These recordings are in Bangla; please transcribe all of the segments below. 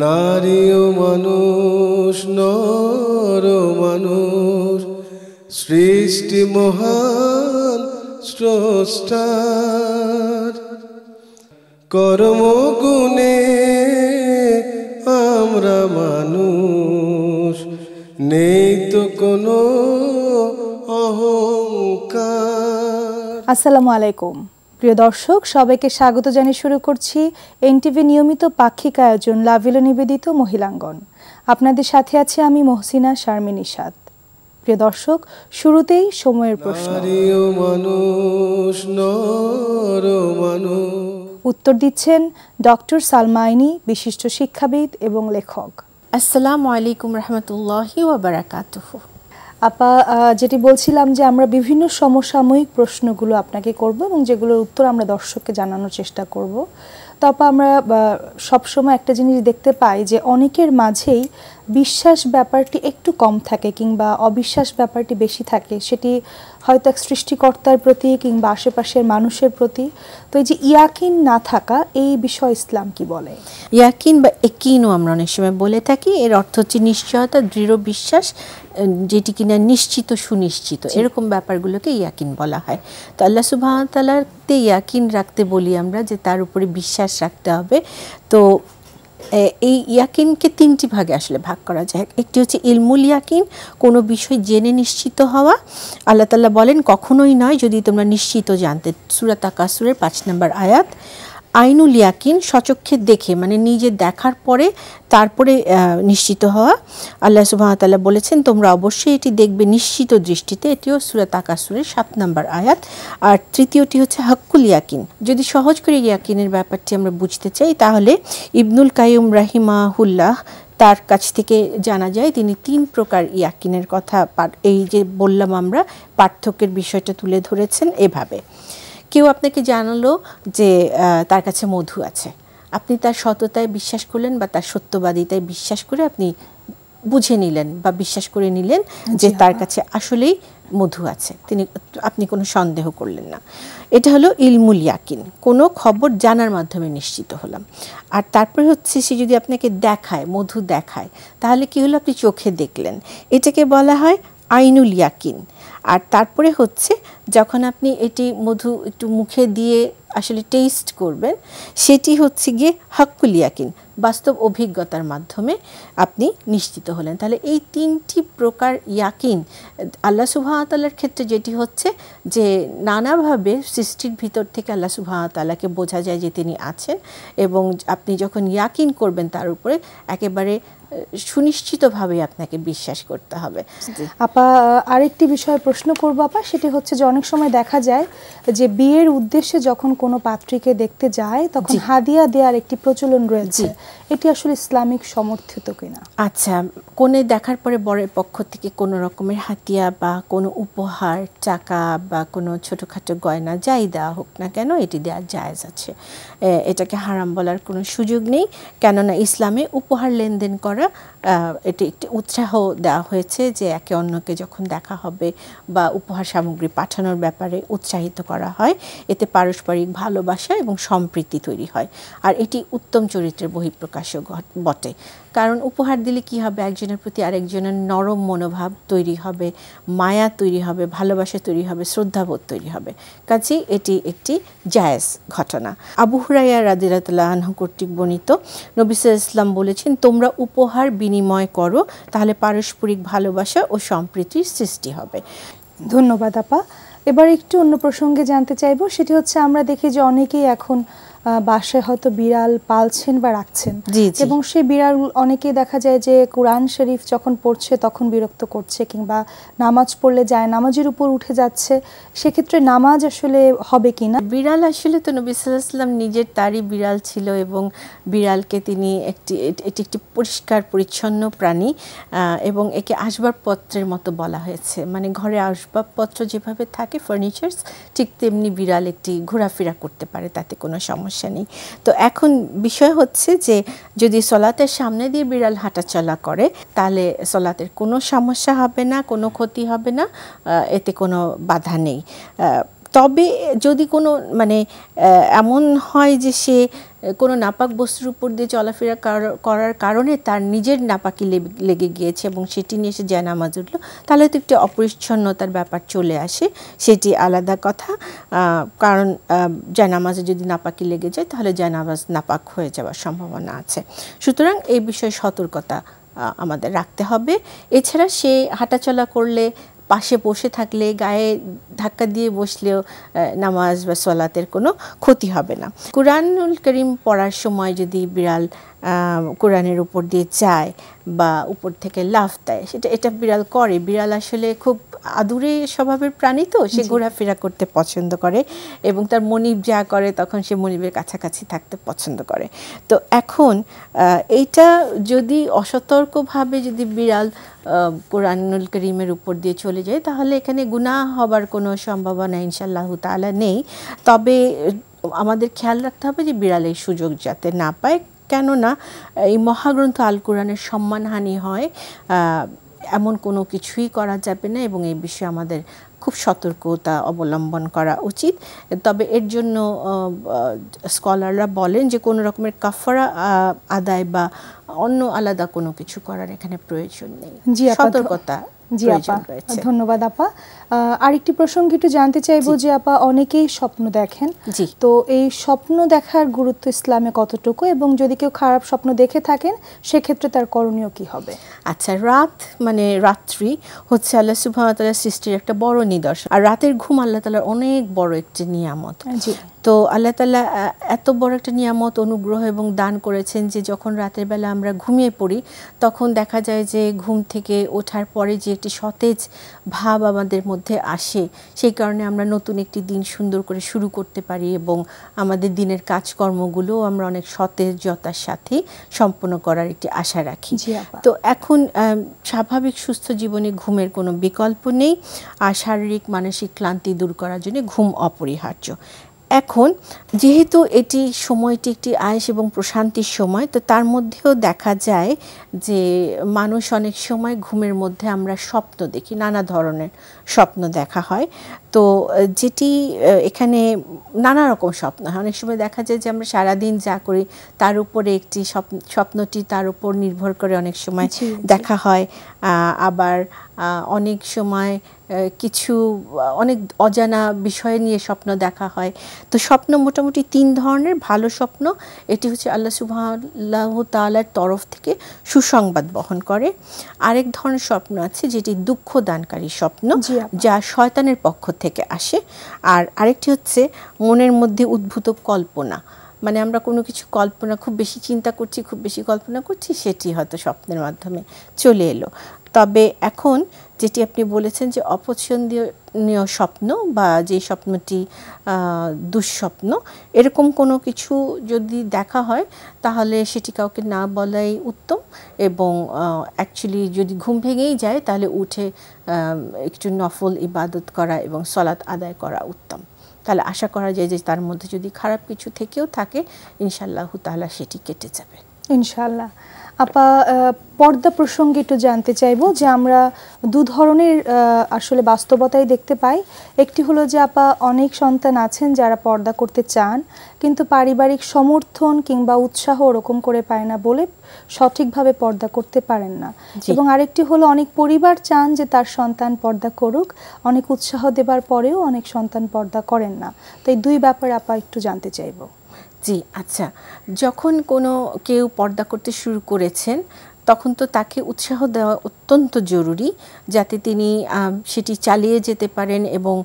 নারী ও মানুষ, নর মানুষ, সৃষ্টি মহান স্রষ্টার। কর্মগুণে আমরা মানুষ, নেই তো কোনো অহংকার। আসসালামু আলাইকুম প্রিয় দর্শক, সবাইকে স্বাগত জানিয়ে শুরু করছি এনটিভি নিয়মিত পাক্ষিক আয়োজন লাভিলো নিবেদিত মহিলাঙ্গন। আপনাদের সাথে আছি আমি মহসিনা শারমিন ইশাদ। প্রিয় দর্শক, শুরুতেই সময়ের প্রশ্ন। মানুষ, নর মানুষ। উত্তর দিচ্ছেন ডক্টর সালমা আইনি, বিশিষ্ট শিক্ষাবিদ এবং লেখক। আসসালামু আলাইকুম রহমতুল্লাহি ওয়া বারাকাতুহু। আপা, যেটি বলছিলাম যে আমরা বিভিন্ন সমসাময়িক প্রশ্নগুলো আপনাকে করব এবং যেগুলোর উত্তর আমরা দর্শককে জানানোর চেষ্টা করব। তো আপা, আমরা সবসময় একটা জিনিস দেখতে পাই যে অনেকের মাঝেই বিশ্বাস ব্যাপারটি একটু কম থাকে কিংবা অবিশ্বাস ব্যাপারটি বেশি থাকে, সেটি হয়তো এক সৃষ্টিকর্তার প্রতি কিংবা আশেপাশের মানুষের প্রতি। তো এই যে ইয়াকিন না থাকা, এই বিষয় ইসলাম কি বলে? ইয়াকিন বা একিনও আমরা অনেক সময় বলে থাকি। এর অর্থ হচ্ছে নিশ্চয়তা, দৃঢ় বিশ্বাস, যেটি কিনা নিশ্চিত সুনিশ্চিত, এরকম ব্যাপারগুলোকে ইয়াকিন বলা হয়। তো আল্লাহ সুবহানাহু ওয়া তাআলাতে ইয়াকিন রাখতে বলি আমরা, যে তার উপরে বিশ্বাস রাখতে হবে। তো এই ইয়াকিনকে তিনটি ভাগে আসলে ভাগ করা যায়। একটি হচ্ছে ইলমুল ইয়াকিন, কোনো বিষয় জেনে নিশ্চিত হওয়া। আল্লাহ তাআলা বলেন, কখনোই নয় যদি তোমরা নিশ্চিত জানতে, সূরা তাকাসুরের 5 নম্বর আয়াত। আইনুল ইয়াকিন, সচক্ষে দেখে, মানে নিজে দেখার পরে তারপরে নিশ্চিত হওয়া। আল্লাহ সুবহানাহু ওয়া তাআলা বলেছেন, তোমরা অবশ্যই এটি দেখবে নিশ্চিত দৃষ্টিতে, এটিও সূরা তাকাসুরের 7 নম্বর আয়াত। আর তৃতীয়টি হচ্ছে হাক্কুল ইয়াকিন। যদি সহজ করে ইয়াকিনের ব্যাপারটি আমরা বুঝতে চাই, তাহলে ইবনুল কাইয়ুম রাহিমাহুল্লাহ তার কাছ থেকে জানা যায় তিনি 3 প্রকার ইয়াকিনের কথা, এই যে বললাম আমরা পার্থক্যের বিষয়টা তুলে ধরেছেন এভাবে। কেউ আপনাকে জানালো যে তার কাছে মধু আছে, আপনি তার সততায় বিশ্বাস করলেন বা তার সত্যবাদিতায় বিশ্বাস করে আপনি বুঝে নিলেন বা বিশ্বাস করে নিলেন যে তার কাছে আসলেই মধু আছে, আপনি কোনো সন্দেহ করলেন না। এটা হলো ইলমুল ইয়াকিন, কোনো খবর জানার মাধ্যমে নিশ্চিত হলাম। আর তারপরে হচ্ছে সে যদি আপনাকে দেখায়, মধু দেখায়, তাহলে কি হলো, আপনি চোখে দেখলেন, এটাকে বলা হয় আইনুল ইয়াকিন। আর তারপরে হচ্ছে যখন আপনি এটি মধু একটু মুখে দিয়ে আসলে টেস্ট করবেন, সেটি হচ্ছে গিয়ে হাক্কুল ইয়াকিন, বাস্তব অভিজ্ঞতার মাধ্যমে আপনি নিশ্চিত হলেন। তাহলে এই 3টি প্রকার ইয়াকিন আল্লাহ সুবহানাহু ওয়া তাআলার ক্ষেত্রে যেটি হচ্ছে যে নানাভাবে সৃষ্টির ভিতর থেকে আল্লাহ সুবহানাহু ওয়া তাআলাকে বোঝা যায় যে তিনি আছেন, এবং আপনি যখন ইয়াকিন করবেন তার উপরে একেবারে সুনিশ্চিতভাবে আপনাকে বিশ্বাস করতে হবে। আপা, আরেকটি বিষয়ে প্রশ্ন করব আপা, সেটি হচ্ছে যে অনেক সময় দেখা যায় যে বিয়ের উদ্দেশ্যে যখন কোনো পাত্রীকে দেখতে যায় তখন হাদিয়া দেওয়ার একটি প্রচলন রয়েছে, এটি আসলে ইসলামিক সমর্থিত কিনা? আচ্ছা, কনে দেখার পরে বরের পক্ষ থেকে কোনো রকমের হাতিয়া বা কোনো উপহার, টাকা বা কোনো ছোটোখাটো গয়না যাই দেওয়া হোক না কেন, এটি দেওয়ার জায়েজ আছে। এটাকে হারাম বলার কোনো সুযোগ নেই, কেননা ইসলামে উপহার লেনদেন করা এটি একটি উৎসাহ দেওয়া হয়েছে যে একে অন্যকে যখন দেখা হবে বা উপহার সামগ্রী পাঠানোর ব্যাপারে উৎসাহিত করা হয়, এতে পারস্পরিক ভালোবাসা এবং সম্প্রীতি তৈরি হয়। আর এটি উত্তম চরিত্রের বহিঃপ্রকাশও বটে, কারণ উপহার দিলে কি হবে, একজনের প্রতি আরেকজনের নরম মনোভাব তৈরি হবে, মায়া তৈরি হবে, ভালোবাসা তৈরি হবে, শ্রদ্ধাবোধ তৈরি হবে। কাজেই এটি একটি জায়েজ ঘটনা। আবু হুরায়রা রাদিয়াল্লাহু আনহু কর্তৃক বর্ণিত, নবী সাল্লাল্লাহু আলাইহি ওয়াসাল্লাম বলেছেন, তোমরা উপহার বিনিময় করো, তাহলে পারস্পরিক ভালোবাসা ও সম্প্রীতির সৃষ্টি হবে। ধন্যবাদ আপা। এবার একটু অন্য প্রসঙ্গে জানতে চাইবো, সেটি হচ্ছে আমরা দেখি যে অনেকেই এখন বাসায় হয়তো বিড়াল পালছেন বা রাখছেন, এবং সেই বিড়াল অনেকেই দেখা যায় যে কোরআন শরীফ যখন পড়ছে তখন বিরক্ত করছে, কিংবা নামাজ পড়লে যায় নামাজের উপর উঠে যাচ্ছে, সেক্ষেত্রে নামাজ আসলে হবে কিনা? বিড়াল আসলে তো নবী সাল্লাল্লাহু আলাইহি ওয়াসাল্লাম নিজের তারই বিড়াল ছিল, এবং বিড়ালকে তিনি একটি পরিষ্কার পরিচ্ছন্ন প্রাণী, এবং একে আসবাবপত্রের মতো বলা হয়েছে। মানে ঘরে আসবাবপত্র যেভাবে থাকে, ফার্নিচার্স, ঠিক তেমনি বিড়াল একটি ঘোরাফেরা করতে পারে, তাতে কোনো সমস্যা নেই। তো এখন বিষয় হচ্ছে যে যদি সলাতের সামনে দিয়ে বিড়াল হাঁটাচলা করে, তাহলে সলাতের কোনো সমস্যা হবে না, কোনো ক্ষতি হবে না, এতে কোনো বাধা নেই। তবে যদি কোনো এমন হয় যে সে কোনো নাপাক বস্তুর উপর দিয়ে চলাফেরা করার কারণে তার নিজের নাপাকি লেগে গিয়েছে এবং সেটি নিয়ে এসে জায়নামাজ উঠল, তাহলে তো একটি অপরিচ্ছন্নতার ব্যাপার চলে আসে, সেটি আলাদা কথা। কারণ জায়নামাজে যদি নাপাকি লেগে যায় তাহলে জায়নামাজ নাপাক হয়ে যাওয়ার সম্ভাবনা আছে। সুতরাং এই বিষয়ে সতর্কতা আমাদের রাখতে হবে। এছাড়া সে হাঁটাচলা করলে, পাশে বসে থাকলে, গায়ে ধাক্কা দিয়ে বসলেও নামাজ বা সলাতের কোনো ক্ষতি হবে না। কুরআনুল কারীম পড়ার সময় যদি বিড়াল কোরআনের উপর দিয়ে যায় বা উপর থেকে লাফ দেয়, এটা বিড়াল করে। বিড়াল আসলে খুব আদুরে স্বভাবের প্রাণী, তো সে ঘোরাফেরা করতে পছন্দ করে এবং তার মনিব যা করে তখন সে মনিবের কাছাকাছি থাকতে পছন্দ করে। তো এখন এইটা যদি অসতর্কভাবে যদি বিড়াল কোরআনুল কারীমের উপর দিয়ে চলে যায় তাহলে এখানে গুনাহ হবার কোনো সম্ভাবনা ইনশাআল্লাহু তাআলা নেই। তবে আমাদের খেয়াল রাখতে হবে যে বিড়ালের সুযোগ যাতে না পায়, কেননা এই মহাগ্রন্থ আল কোরআনের সম্মানহানি হয় এমন কোনো কিছুই করা যাবে না এবং এই বিষয়ে আমাদের খুব সতর্কতা অবলম্বন করা উচিত। তবে এর জন্য স্কলাররা বলেন যে কোনো রকমের কাফারা আদায় বা অন্য আলাদা কোনো কিছু করার এখানে প্রয়োজন নেই, সতর্কতা। জি আপা, ধন্যবাদ আপা। আরেকটি প্রসঙ্গ একটু জানতে চাইবো যে আপা অনেকেই স্বপ্ন দেখেন, তো এই স্বপ্ন দেখার গুরুত্ব ইসলামে কতটুকু এবং যদি কেউ খারাপ স্বপ্ন দেখে থাকেন সেক্ষেত্রে তার করণীয় কি হবে? আচ্ছা, রাত মানে রাত্রি হচ্ছে আল্লাহ সুবহানাহু ওয়া তাআলার সৃষ্টির একটা বড় নিদর্শন, আর রাতের ঘুম আল্লাহ তাআলার অনেক বড় একটি নিয়ামত। তো আল্লাহ তাআলা এত বড় একটা নিয়ামত, অনুগ্রহ এবং দান করেছেন যে যখন রাতের বেলা আমরা ঘুমিয়ে পড়ি তখন দেখা যায় যে ঘুম থেকে ওঠার পরে যে একটি সতেজ ভাব আমাদের মধ্যে আসে, সেই কারণে আমরা নতুন একটি দিন সুন্দর করে শুরু করতে পারি এবং আমাদের দিনের কাজকর্মগুলো আমরা অনেক সতেজতার সাথে সম্পন্ন করার একটি আশা রাখি। তো এখন স্বাভাবিক সুস্থ জীবনে ঘুমের কোনো বিকল্প নেই, আর শারীরিক মানসিক ক্লান্তি দূর করার জন্য ঘুম অপরিহার্য। এখন যেহেতু এটি সময়টি একটি আয়েশ এবং প্রশান্তির সময়, তো তার মধ্যেও দেখা যায় যে মানুষ অনেক সময় ঘুমের মধ্যে আমরা স্বপ্ন দেখি, নানা ধরনের স্বপ্ন দেখা হয়। তো যেটি এখানে নানা রকম স্বপ্ন হয়, অনেক সময় দেখা যায় যে আমরা সারাদিন যা করি তার উপরে একটি স্বপ্নটি তার উপর নির্ভর করে অনেক সময় দেখা হয়। আবার অনেক সময় কিছু অনেক অজানা বিষয় নিয়ে স্বপ্ন দেখা হয়। তো স্বপ্ন মোটামুটি তিন ধরনের। ভালো স্বপ্ন, এটি হচ্ছে আল্লাহ সুবহানাহু তাআলার তরফ থেকে সুসংবাদ বহন করে। আরেক ধরনের স্বপ্ন আছে যেটি দুঃখদানকারী স্বপ্ন, যা শয়তানের পক্ষ থেকে আসে। আর আরেকটি হচ্ছে মনের মধ্যে উদ্ভূত কল্পনা, মানে আমরা কোনো কিছু কল্পনা, খুব বেশি চিন্তা করছি, খুব বেশি কল্পনা করছি, সেটি হয়তো স্বপ্নের মাধ্যমে চলে এলো। তবে এখন যেটি আপনি বলেছেন যে অপছন্দনীয় স্বপ্ন বা যে স্বপ্নটি দুঃস্বপ্ন, এরকম কোনো কিছু যদি দেখা হয় তাহলে সেটি কাউকে না বলাই উত্তম এবং অ্যাকচুয়ালি যদি ঘুম ভেঙেই যায় তাহলে উঠে একটু নফল ইবাদত করা এবং সলাত আদায় করা উত্তম। তাহলে আশা করা যায় যে তার মধ্যে যদি খারাপ কিছু থেকেও থাকে ইনশাআল্লাহু তাআলা সেটি কেটে যাবে ইনশাআল্লাহ। আপা পর্দা প্রসঙ্গে একটু জানতে চাইবো যে আমরা দু ধরনের আসলে বাস্তবতাই দেখতে পাই। একটি হলো যে আপা অনেক সন্তান আছেন যারা পর্দা করতে চান কিন্তু পারিবারিক সমর্থন কিংবা উৎসাহ ওরকম করে পায় না বলে সঠিকভাবে পর্দা করতে পারেন না, এবং আরেকটি হলো অনেক পরিবার চান যে তার সন্তান পর্দা করুক, অনেক উৎসাহ দেবার পরেও অনেক সন্তান পর্দা করেন না। তো এই দুই ব্যাপারে আপা একটু জানতে চাইবো। জি আচ্ছা, যখন কোনো কেউ পর্দা করতে শুরু করেছেন তখন তো তাকে উৎসাহ দেওয়া অত্যন্ত জরুরি যাতে তিনি সেটি চালিয়ে যেতে পারেন এবং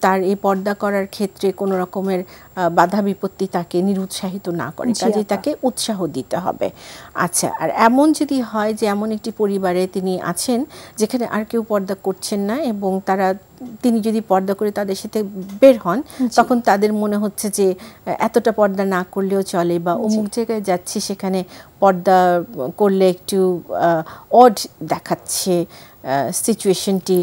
তার এই পর্দা করার ক্ষেত্রে কোনো রকমের বাধা বিপত্তি তাকে নিরুৎসাহিত না করে, কাজে তাকে উৎসাহ দিতে হবে। আচ্ছা, আর এমন যদি হয় যে এমন একটি পরিবারে তিনি আছেন যেখানে আর কেউ পর্দা করছেন না এবং তিনি যদি পর্দা করে তাদের সাথে বের হন তখন তাদের মনে হচ্ছে যে এতটা পর্দা না করলেও চলে বা অমুক জায়গায় যাচ্ছি সেখানে পর্দা করলে একটু অড দেখাচ্ছে, সিচুয়েশনটি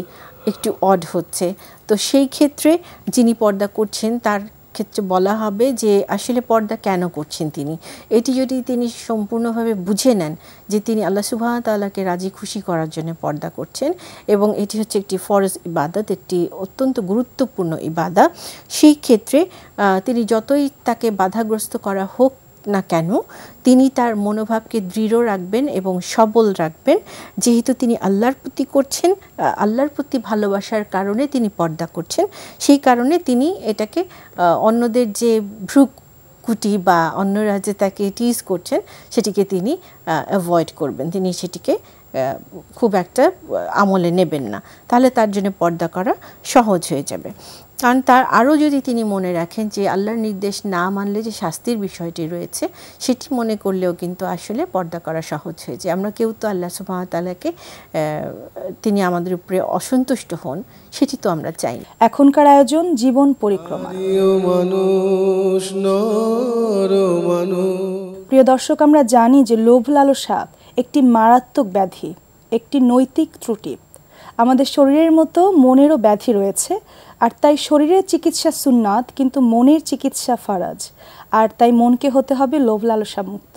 একটু অড হচ্ছে। তো সেই ক্ষেত্রে যিনি পর্দা করছেন তার ক্ষেত্রে বলা হবে যে আসলে পর্দা কেন করছেন তিনি। এটি যদি তিনি সম্পূর্ণভাবে বুঝে নেন যে তিনি আল্লাহ সুবহানাহু ওয়া তাআলাকে রাজি খুশি করার জন্য পর্দা করছেন এবং এটি হচ্ছে একটি ফরজ ইবাদত, একটি অত্যন্ত গুরুত্বপূর্ণ ইবাদত, সেই ক্ষেত্রে তিনি যতই তাকে বাধাগ্রস্ত করা হোক না কেন তিনি তার মনোভাবকে দৃঢ় রাখবেন এবং সবল রাখবেন, যেহেতু তিনি আল্লাহর প্রতি করছেন, আল্লাহর প্রতি ভালোবাসার কারণে তিনি পর্দা করছেন। সেই কারণে তিনি এটাকে অন্যদের যে ভ্রুকুটি বা অন্যরা যে তাকে টিজ করছেন সেটিকে তিনি অ্যাভয়েড করবেন, তিনি সেটিকে খুব একটা আমলে নেবেন না, তাহলে তার জন্য পর্দা করা সহজ হয়ে যাবে। কারণ তার আরও যদি তিনি মনে রাখেন যে আল্লাহর নির্দেশ না মানলে যে শাস্তির বিষয়টি রয়েছে সেটি মনে করলেও কিন্তু আসলে পর্দা করা সহজ হয়ে যায়। আমরা কেউ তো আল্লাহ সুবহানাহু ওয়া তাআলাকে তিনি আমাদের উপরে অসন্তুষ্ট হন সেটি তো আমরা চাই না। এখনকার আয়োজন জীবন পরিক্রমা। মানুষ নর মানুষ। প্রিয় দর্শক, আমরা জানি যে লোভ লালসা একটি মারাত্মক ব্যাধি, একটি নৈতিক ত্রুটি। আমাদের শরীরের মতো মনেরও ব্যাধি রয়েছে, আর তাই শরীরের চিকিৎসা সুন্নাত কিন্তু মনের চিকিৎসা ফরজ, আর তাই মনকে হতে হবে লোভ লালসা মুক্ত।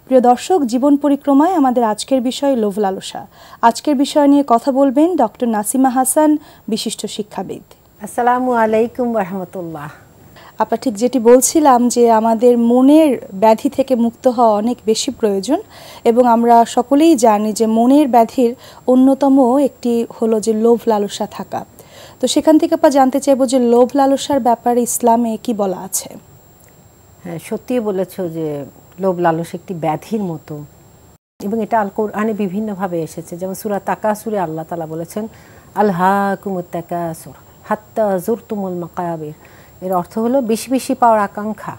প্রিয় দর্শক, জীবন পরিক্রমায় আমাদের আজকের বিষয় লোভ লালসা। আজকের বিষয় নিয়ে কথা বলবেন ডক্টর নাসিমা হাসান, বিশিষ্ট শিক্ষাবিদ। আসসালামু আলাইকুম ওয়া রাহমাতুল্লাহ। আপা ঠিক যেটি বলছিলাম যে আমাদের মনের ব্যাধি থেকে মুক্ত হওয়া অনেক বেশি প্রয়োজন, এবং আমরা সকলেই জানি যে মনের ব্যাধির অন্যতম একটি হলো যে লোভ লালসা থাকা। তো সেখান থেকে আপা জানতে চাইবো যে লোভ লালসার ব্যাপারে ইসলামে কি বলা আছে? হ্যাঁ, সত্যিই বলেছো যে লোভ লালসা একটি ব্যাধির মতো, এবং এটা আল কোরআনে বিভিন্নভাবে এসেছে। যেমন সূরা তাকাসুরে আল্লাহ তাআলা বলেছেন আলহাকুমুত তাকাসুর হাত্তা যুরতুমুল মাকাবির। এর অর্থ হলো বেশি বেশি পাওয়ার আকাঙ্ক্ষা,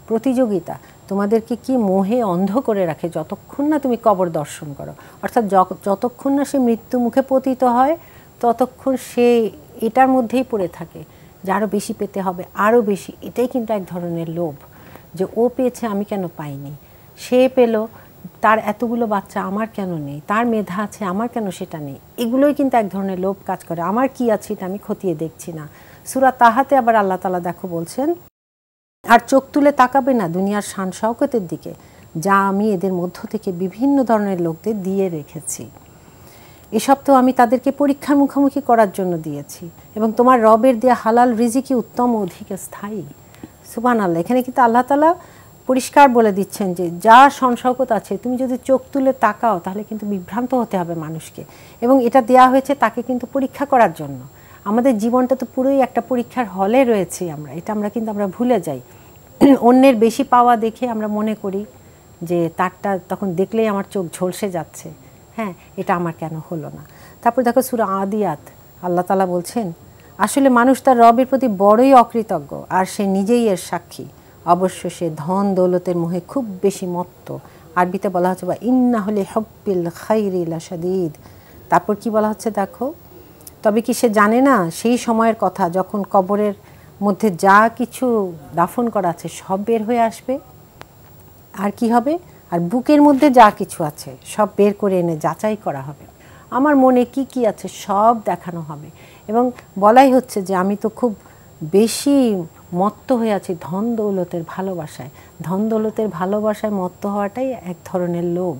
প্রতিযোগিতা তোমাদেরকে কি মোহে অন্ধ করে রাখে যতক্ষণ না তুমি কবর দর্শন করো। অর্থাৎ যতক্ষণ না সে মৃত্যু মুখে পতিত হয় ততক্ষণ সে এটার মধ্যেই পড়ে থাকে যে আরও বেশি পেতে হবে, আরও বেশি। এটাই কিন্তু এক ধরনের লোভ, যে ও পেয়েছে আমি কেন পাইনি, সে পেল, তার এতগুলো বাচ্চা আমার কেন নেই, তার মেধা আছে আমার কেন সেটা নেই। এগুলোই কিন্তু এক ধরনের লোভ কাজ করে। আমার কি আছে এটা আমি খতিয়ে দেখছি না। সূরা তাহাতে আবার আল্লাহ তাআলা দেখো বলছেন, আর চোখ তুলে তাকাবে না দুনিয়ার শান শওকতের দিকে যা আমি এদের মধ্য থেকে বিভিন্ন ধরনের লোকদের দিয়ে রেখেছি। এসব তো আমি তাদেরকে পরীক্ষার মুখোমুখি করার জন্য দিয়েছি, এবং তোমার রবের দেয়া হালাল রিজিকি উত্তম অধিক স্থায়ী। সুবহানাল্লাহ। এখানে কিন্তু আল্লাহ তাআলা পরিষ্কার বলে দিচ্ছেন যে যা সংশয়কত আছে তুমি যদি চোখ তুলে তাকাও তাহলে কিন্তু বিভ্রান্ত হতে হবে মানুষকে, এবং এটা দেয়া হয়েছে তাকে কিন্তু পরীক্ষা করার জন্য। আমাদের জীবনটা তো পুরোই একটা পরীক্ষার হলে রয়েছে, আমরা কিন্তু ভুলে যাই। অন্যের বেশি পাওয়া দেখে আমরা মনে করি যে তারটা তখন দেখলেই আমার চোখ ঝলসে যাচ্ছে, হ্যাঁ এটা আমার কেন হলো না। তারপর দেখো সূরা আদিয়াত আল্লাহ তাআলা বলছেন, আসলে মানুষ তার রবের প্রতি বড়ই অকৃতজ্ঞ, আর সে নিজেই এর সাক্ষী। অবশ্য সে ধন দৌলতের মোহে খুব বেশি মত্ত। আরবিতে বলা হচ্ছে বা ইন্না হলে হব্বিল খাইরি লাশাদীদ। তারপর কি বলা হচ্ছে দেখো, তবে কি সে জানে না সেই সময়ের কথা যখন কবরের মধ্যে যা কিছু দাফন করা আছে সব বের হয়ে আসবে, আর কি হবে, আর বুকের মধ্যে যা কিছু আছে সব বের করে এনে যাচাই করা হবে, আমার মনে কি কি আছে সব দেখানো হবে। এবং বলাই হচ্ছে যে আমি তো খুব বেশি মত্ত হয়ে আছি ধন দৌলতের ভালোবাসায়। ধন দৌলতের ভালোবাসায় মত্ত হওয়াটাই এক ধরনের লোভ,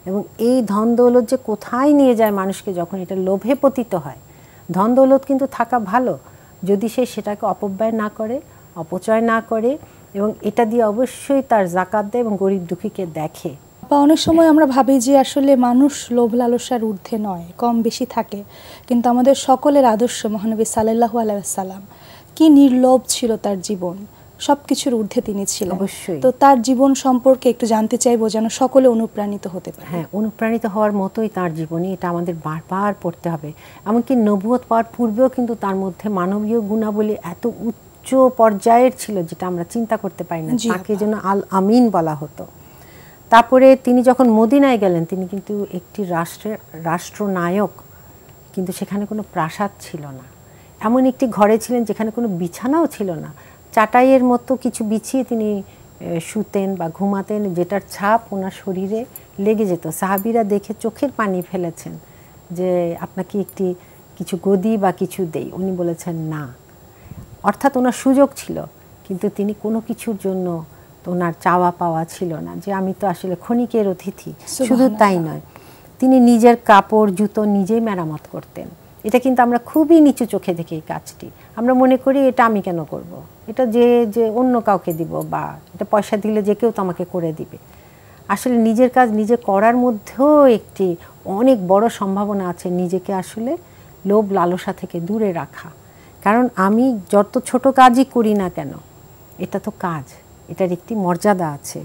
এবং এই ধন দৌলত যে কোথায় নিয়ে যায় মানুষকে যখন এটা লোভে পতিত হয়। ধন দৌলত কিন্তু থাকা ভালো যদি সে সেটাকে অপব্যয় না করে, অপচয় না করে, এবং এটা দিয়ে অবশ্যই তার যাকাত দেয় এবং গরিব দুঃখীকে দেখে। বা অনেক সময় আমরা ভাবি যে আসলে মানুষ লোভ লালসার ঊর্ধ্বে নয়, কম বেশি থাকে, কিন্তু আমাদের সকলের আদর্শ মহানবী সাল্লাল্লাহু আলাইহি ওয়াসাল্লাম কি নির্লোভ ছিল তার জীবন, সবকিছুর ঊর্ধ্বে তিনি ছিলেন। অবশ্যই। তো তার জীবন সম্পর্কে একটু জানতে চাইবো যেন সকলে অনুপ্রাণিত হতে পারে। হ্যাঁ, অনুপ্রাণিত হওয়ার মতোই তার জীবনী, এটা আমাদের বারবার পড়তে হবে। এমনকি নবুয়ত পাওয়ার পূর্বেও কিন্তু তার মধ্যে মানবীয় গুণাবলী এত উচ্চ পর্যায়ের ছিল যেটা আমরা চিন্তা করতে পারি না। তাকে যেন আল আমিন বলা হতো। তারপরে তিনি যখন মদিনায় গেলেন তিনি কিন্তু একটি রাষ্ট্রনায়ক, কিন্তু সেখানে কোনো প্রাসাদ ছিল না। এমন একটি ঘরে ছিলেন যেখানে কোনো বিছানাও ছিল না, চাটাইয়ের মতো কিছু বিছিয়ে তিনি শুতেন বা ঘুমাতেন, যেটার ছাপ ওনার শরীরে লেগে যেত। সাহাবীরা দেখে চোখের পানি ফেলেছেন যে আপনাকে কিছু গদি বা কিছু দেই, উনি বলেছেন না। অর্থাৎ ওনার সুযোগ ছিল, কিন্তু তিনি কোনো কিছুর জন্য তো ওনার চাওয়া পাওয়া ছিল না যে আমি তো আসলে ক্ষণিকের অতিথি। শুধু তাই নয়, তিনি নিজের কাপড় জুতো নিজেই মেরামত করতেন। এটা কিন্তু আমরা খুবই নিচু চোখে দেখি এই কাজটি। আমরা মনে করি এটা আমি কেন করব, এটা যে অন্য কাউকে দিব, বা এটা পয়সা দিলে যে কেউ তো আমাকে করে দিবে। আসলে নিজের কাজ নিজে করার মধ্যেও একটি অনেক বড় সম্ভাবনা আছে নিজেকে আসলে লোভ লালসা থেকে দূরে রাখা। কারণ আমি যত ছোট কাজই করি না কেন, এটা তো কাজ, এটার একটি মর্যাদা আছে।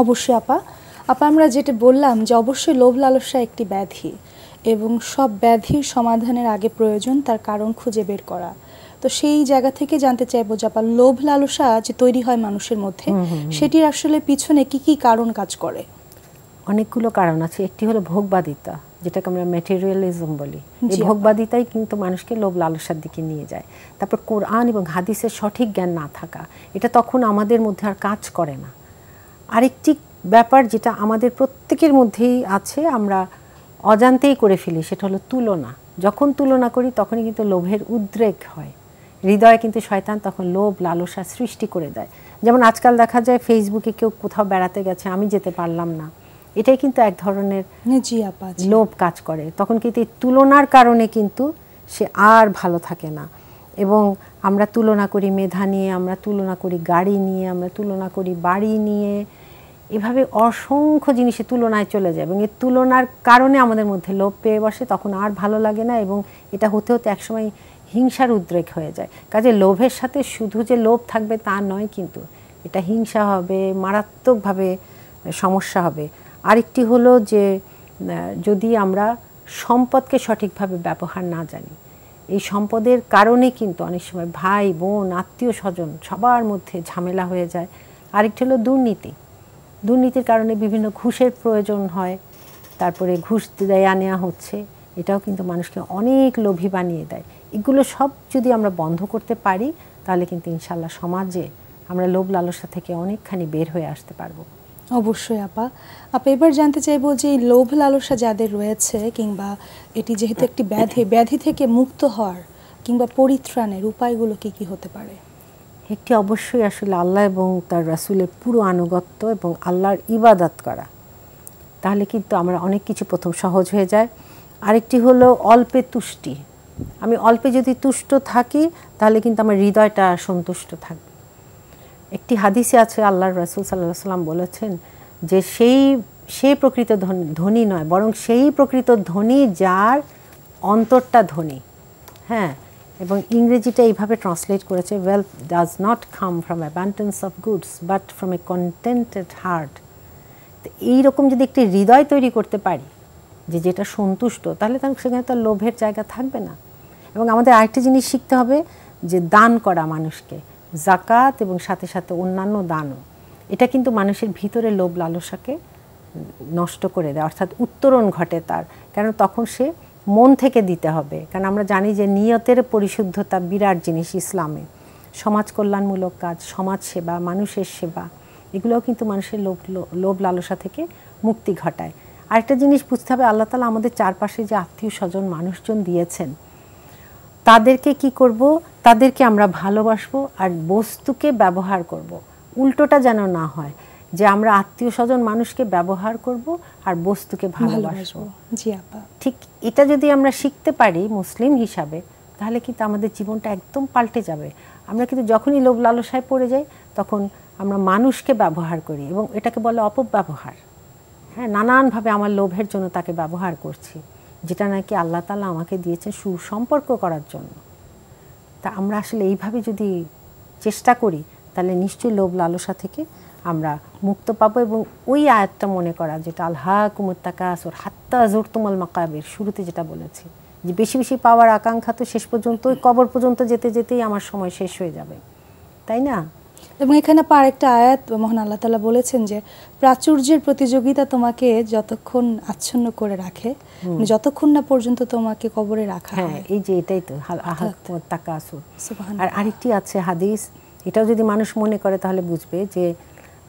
অবশ্যই আপা আমরা যেটা বললাম যে অবশ্যই লোভ লালসা একটি ব্যাধি, এবং সব ব্যাধির সমাধানের আগে প্রয়োজন তার কারণ খুঁজে বের করা। তো সেই জায়গা থেকে জানতে চাইবো যে আপা, লোভ লালসা যে তৈরি হয় মানুষের মধ্যে, সেটির আসলে পিছনে কি কি কারণ কাজ করে? অনেকগুলো কারণ আছে। একটি হলো ভোগবাদিতা, যেটাকে আমরা ম্যাটেরিয়ালিজম বলি। এই ভোগবাদিতাই কিন্তু মানুষকে লোভ লালসার দিকে নিয়ে যায়। তারপর কোরআন এবং হাদিসের সঠিক জ্ঞান না থাকা, এটা তখন আমাদের মধ্যে আর কাজ করে না। আরেকটি ব্যাপার যেটা আমাদের প্রত্যেকের মধ্যেই আছে, আমরা অজান্তেই করে ফেলি, সেটা হলো তুলনা। যখন তুলনা করি তখনই কিন্তু লোভের উদ্রেক হয়, হৃদয়ে কিন্তু শয়তান তখন লোভ লালসা সৃষ্টি করে দেয়। যেমন আজকাল দেখা যায় ফেসবুকে কেউ কোথাও বেড়াতে গেছে, আমি যেতে পারলাম না, এটাই কিন্তু এক ধরনের লোভ কাজ করে। তখন কিন্তু এই তুলনার কারণে কিন্তু সে আর ভালো থাকে না, এবং আমরা তুলনা করি মেধা নিয়ে, আমরা তুলনা করি গাড়ি নিয়ে, আমরা তুলনা করি বাড়ি নিয়ে, এভাবে অসংখ্য জিনিসে তুলনায় চলে যায়, এবং এই তুলনার কারণে আমাদের মধ্যে লোভ পেয়ে বসে। তখন আর ভালো লাগে না, এবং এটা হতে হতে একসময় হিংসার উদ্রেক হয়ে যায়। কাজে লোভের সাথে শুধু যে লোভ থাকবে তা নয়, কিন্তু এটা হিংসা হবে, মারাত্মকভাবে সমস্যা হবে। আরেকটি হলো যে যদি আমরা সম্পদকে সঠিকভাবে ব্যবহার না জানি, এই সম্পদের কারণে কিন্তু অনেক সময় ভাই বোন আত্মীয় স্বজন সবার মধ্যে ঝামেলা হয়ে যায়। আরেকটি হলো দুর্নীতি। দুর্নীতির কারণে বিভিন্ন ঘুষের প্রয়োজন হয়, তারপরে ঘুষ দেয়া নেওয়া হচ্ছে, এটাও কিন্তু মানুষকে অনেক লোভী বানিয়ে দেয়। এগুলো সব যদি আমরা বন্ধ করতে পারি, তাহলে কিন্তু ইনশাল্লাহ সমাজে আমরা লোভ লালসা থেকে অনেকখানি বের হয়ে আসতে পারবো। অবশ্যই আপা এবার জানতে চাইবো যে এই লোভ লালসা যাদের রয়েছে, কিংবা এটি যেহেতু একটি ব্যাধি থেকে মুক্ত হওয়ার কিংবা পরিত্রাণের উপায়গুলো কি কি হতে পারে? একটি অবশ্যই আসলে আল্লাহ এবং তার রাসূলের পুরো আনুগত্য এবং আল্লাহর ইবাদত করা, তাহলে কিন্তু আমরা অনেক কিছু প্রথম সহজ হয়ে যায়। আরেকটি হলো অল্পে তুষ্টি। আমি অল্পে যদি তুষ্ট থাকি, তাহলে কিন্তু আমার হৃদয়টা সন্তুষ্ট থাকবে। একটি হাদিসে আছে আল্লাহর রাসূল সাল্লাল্লাহু আলাইহি ওয়াসাল্লাম বলেছেন যে সেই প্রকৃত ধনী নয়, বরং সেই প্রকৃত ধনী যার অন্তরটা ধনী। হ্যাঁ, এবং ইংরেজিটা এইভাবে ট্রান্সলেট করেছে, wealth does not come from abundance of goods but from a contented heart. তো এইরকম যদি একটি হৃদয় তৈরি করতে পারি যেটা সন্তুষ্ট, তাহলে সেখানে তো লোভের জায়গা থাকবে না। এবং আমাদের আরেকটি জিনিস শিখতে হবে যে দান করা মানুষকে, জাকাত এবং সাথে সাথে অন্যান্য দানও, এটা কিন্তু মানুষের ভিতরে লোভ লালসাকে নষ্ট করে দেয়, অর্থাৎ উত্তরণ ঘটে তার। কারণ তখন সে মন থেকে দিতে হবে। কারণ আমরা জানি যে নিয়তের পরিশুদ্ধতা বিরাট জিনিস ইসলামে। সমাজ কল্যাণমূলক কাজ, সমাজ সেবা, মানুষের সেবা, এগুলোও কিন্তু মানুষের লোভ লালসা থেকে মুক্তি ঘটায়। আরেকটা জিনিস বুঝতে হবে, আল্লাহ তাআলা আমাদের চারপাশে যে আত্মীয় স্বজন মানুষজন দিয়েছেন, তাদেরকে কি করব? তাদেরকে আমরা ভালোবাসবো আর বস্তুকে ব্যবহার করব। উল্টোটা যেন না হয় যে আমরা আত্মীয় স্বজন মানুষকে ব্যবহার করব আর বস্তুকে ভালোবাসবো। জি আপা, ঠিক এটা যদি আমরা শিখতে পারি মুসলিম হিসাবে, তাহলে কিন্তু আমাদের জীবনটা একদম পাল্টে যাবে। আমরা কিন্তু যখনই লোভ লালসায় পড়ে যাই, তখন আমরা মানুষকে ব্যবহার করি, এবং এটাকে বলে অপব্যবহার। হ্যাঁ, নানানভাবে আমার লোভের জন্য তাকে ব্যবহার করছি, যেটা নাকি আল্লাহ তাআলা আমাকে দিয়েছেন সুসম্পর্ক করার জন্য। তা আমরা আসলে এইভাবে যদি চেষ্টা করি, তাহলে নিশ্চয়ই লোভ লালসা থেকে আমরা মুক্ত পাবো। এবং ওই আয়াতটা মনে করা, যেটা আলহাকুমুত তাকাসুর হাত্তা যুরতুমুল মাকাবির, শুরুতে যেটা বলেছি যে বেশি বেশি পাওয়ার আকাঙ্ক্ষা তো শেষ পর্যন্ত ওই কবর পর্যন্ত যেতে যেতেই আমার সময় শেষ হয়ে যাবে, তাই না? এবং এখানে আরেকটা আয়াত মহান আল্লাহ তাআলা বলেছেন যে প্রাচুর্যের প্রতিযোগিতা তোমাকে যতক্ষণ আচ্ছন্ন করে রাখে, যতক্ষণ না পর্যন্ত তোমাকে কবরে রাখা হয়। এই যে এটাই তো আলহাকুমুত তাকাসুর। আর আরেকটি আছে হাদিস, এটাও যদি মানুষ মনে করে তাহলে বুঝবে যে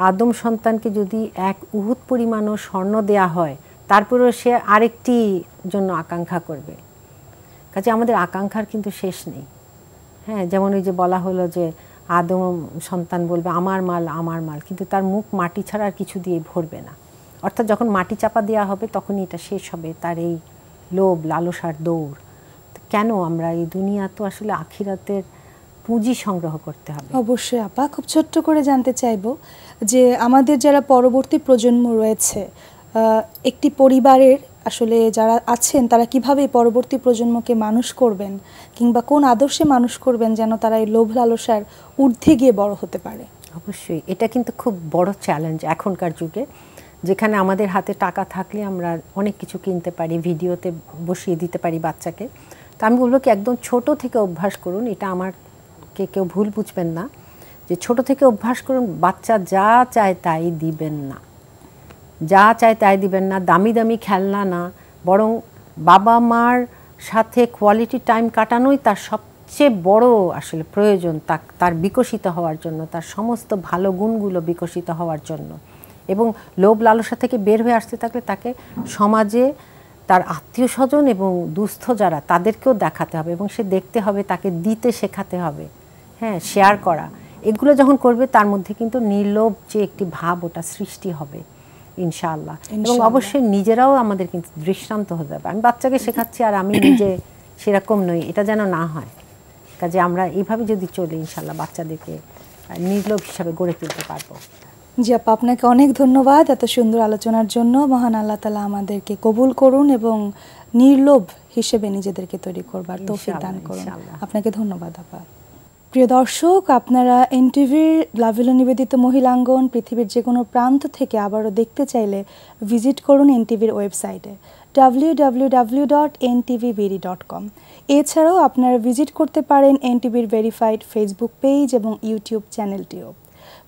আদম সন্তানকে যদি এক উহুদ পরিমাণও স্বর্ণ দেয়া হয়, তারপরেও সে আরেকটি জন্য আকাঙ্ক্ষা করবে। কাজে আমাদের আকাঙ্ক্ষার কিন্তু শেষ নেই। হ্যাঁ, যেমন ওই যে বলা হলো যে আদম সন্তান বলবে আমার মাল আমার মাল, কিন্তু তার মুখ মাটি ছাড়া আর কিছু দিয়ে ভরবে না। অর্থাৎ যখন মাটি চাপা দেওয়া হবে তখনই এটা শেষ হবে, তার এই লোভ লালসার দৌড়। কেন আমরা এই দুনিয়া তো আসলে আখিরাতের পুঁজি সংগ্রহ করতে হবে। অবশ্যই আপা, খুব ছোট্ট করে জানতে চাইবো যে আমাদের যারা পরবর্তী প্রজন্ম রয়েছে, একটি পরিবারের আসলে যারা আছেন তারা কিভাবে পরবর্তী প্রজন্মকে মানুষ করবেন কিংবা কোন আদর্শে মানুষ করবেন যেন তারা এই লোভ লালসার ঊর্ধ্বে গিয়ে বড় হতে পারে? অবশ্যই এটা কিন্তু খুব বড় চ্যালেঞ্জ এখনকার যুগে, যেখানে আমাদের হাতে টাকা থাকলে আমরা অনেক কিছু কিনতে পারি, ভিডিওতে বসিয়ে দিতে পারি বাচ্চাকে। তা আমি বলবো কি একদম ছোট থেকে অভ্যাস করুন, এটা আমারকে কেউ ভুল বুঝবেন না, যে ছোট থেকে অভ্যাস করুন বাচ্চা যা চায় তাই দিবেন না, যা চায় তাই দিবেন না, দামি দামি খেলনা না, বরং বাবা মার সাথে কোয়ালিটি টাইম কাটানোই তার সবচেয়ে বড় আসলে প্রয়োজন, তার বিকশিত হওয়ার জন্য, তার সমস্ত ভালো গুণগুলো বিকশিত হওয়ার জন্য। এবং লোভ লালসা থেকে বের হয়ে আসতে থাকলে তাকে সমাজে তার আত্মীয় স্বজন এবং দুস্থ যারা তাদেরকেও দেখাতে হবে, এবং সে দেখতে হবে, তাকে দিতে শেখাতে হবে, হ্যাঁ, শেয়ার করা। এগুলো যখন করবে তার মধ্যে কিন্তু নির্লোভ যে একটি ভাব ওটা সৃষ্টি হবে ইনশাআল্লাহ। এবং অবশ্যই নিজেরাও আমাদের কিন্তু দৃষ্টান্ত হতে হবে। আমি বাচ্চাকে শেখাচ্ছি আর আমি নিজে সেরকম নই, এটা যেন না হয়। কাজে আমরা এইভাবে যদি চলি ইনশাআল্লাহ বাচ্চাদেরকে নির্লোভ হিসাবে গড়ে তুলতে পারবো। জি আপা, আপনাকে অনেক ধন্যবাদ এত সুন্দর আলোচনার জন্য। মহান আল্লাহ তাআলা আমাদেরকে কবুল করুন এবং নির্লোভ হিসেবে নিজেদেরকে তৈরি করবার তৌফিক দান করুন। আপনাকে ধন্যবাদ আপা। প্রিয় দর্শক, আপনারা এনটিভির লাভেলো নিবেদিত মহিলাঙ্গন পৃথিবীর যে কোনো প্রান্ত থেকে আবারও দেখতে চাইলে ভিজিট করুন এনটিভির ওয়েবসাইটে www.ntvbd.com। এছাড়াও আপনারা ভিজিট করতে পারেন এনটিভির ভেরিফাইড ফেসবুক পেজ এবং ইউটিউব চ্যানেলটিও।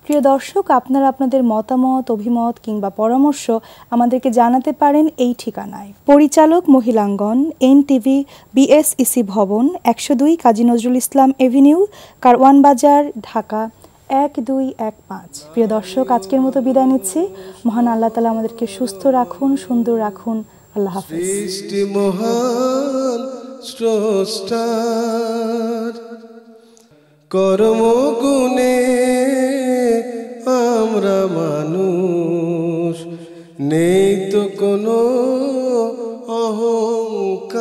প্রিয় দর্শক, আপনারা আপনাদের মতামত, অভিমত কিংবা পরামর্শ আমাদেরকে জানাতে পারেন এই ঠিকানায়। পরিচালক মহিলাঙ্গন, এনটিভি, বিএসইসি ভবন, 102 কাজী নজরুল ইসলাম এভিনিউ, কারওয়ান বাজার, ঢাকা 1215। প্রিয় দর্শক, আজকের মতো বিদায় নিচ্ছি। মহান আল্লাহ তাআলা আমাদেরকে সুস্থ রাখুন, সুন্দর রাখুন। আল্লাহ হাফেজ। সৃষ্টি মহান স্রষ্টার কর্মগুণে আমরা মানুষ, নেই তো কোনো অহংকার।